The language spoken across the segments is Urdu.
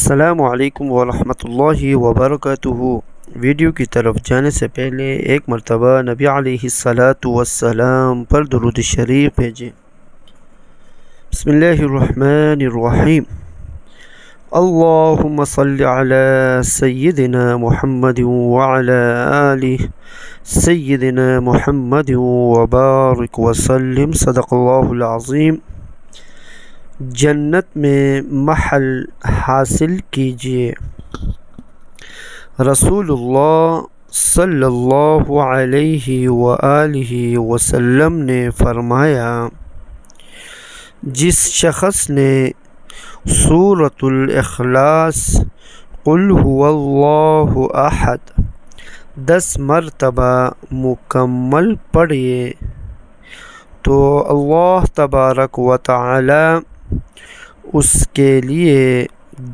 السلام علیکم ورحمۃ اللہ وبرکاتہ۔ ویڈیو کی طرف جانے سے پہلے ایک مرتبہ نبی علیہ الصلاۃ والسلام پر درود شریف بھیجیں۔ بسم اللہ الرحمن الرحیم۔ اللہم صل علی سیدنا محمد وعلی آل سیدنا محمد وبارک وسلم۔ صدق اللہ العظیم۔ جنت میں محل حاصل کیجیے۔ رسول اللہ صلی اللہ علیہ وآلہ وسلم نے فرمایا، جس شخص نے سورۃ الاخلاص قل هو اللہ احد 10 مرتبہ مکمل پڑھے تو اللہ تبارک و تعالی اس کے لیے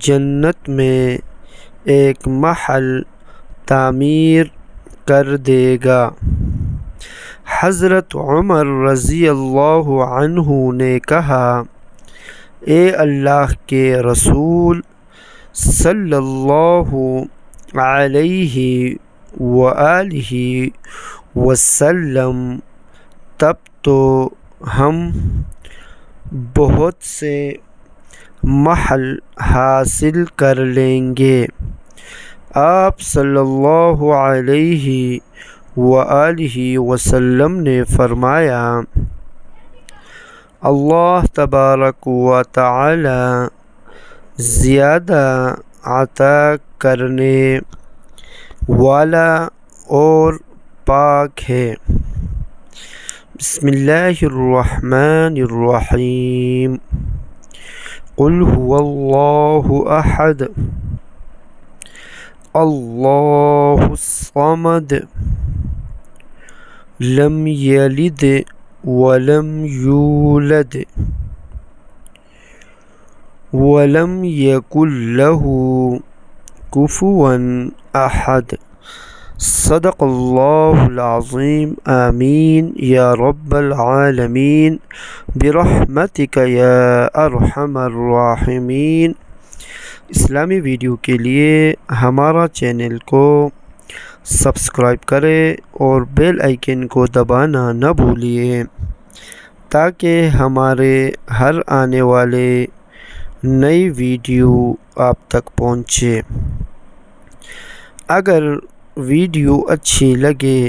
جنت میں ایک محل تعمیر کر دے گا۔ حضرت عمر رضی اللہ عنہ نے کہا، اے اللہ کے رسول صلی اللہ علیہ وآلہ وسلم، تب تو ہم بہت سے محل حاصل کر لیں گے۔ آپ صلی اللہ علیہ وآلہ وسلم نے فرمایا، اللہ تبارک و تعالی زیادہ عطا کرنے والا اور پاک ہے۔ بسم اللہ الرحمن الرحیم۔ قل هو اللہ احد اللہ الصمد لم یلد ولم یولد ولم یکن له کفوا احد۔ صدق اللہ العظیم۔ آمین یا رب العالمین برحمتک یا ارحم الراحمین۔ اسلامی ویڈیو کے لیے ہمارا چینل کو سبسکرائب کریں اور بیل آئیکن کو دبانا نہ بھولیے تاکہ ہمارے ہر آنے والے نئی ویڈیو آپ تک پہنچے۔ اگر ویڈیو اچھی لگے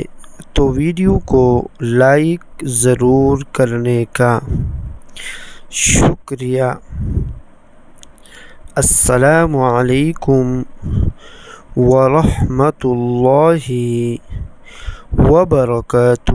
تو ویڈیو کو لائک ضرور کرنے کا شکریہ۔ السلام علیکم ورحمۃ اللہ وبرکاتہ۔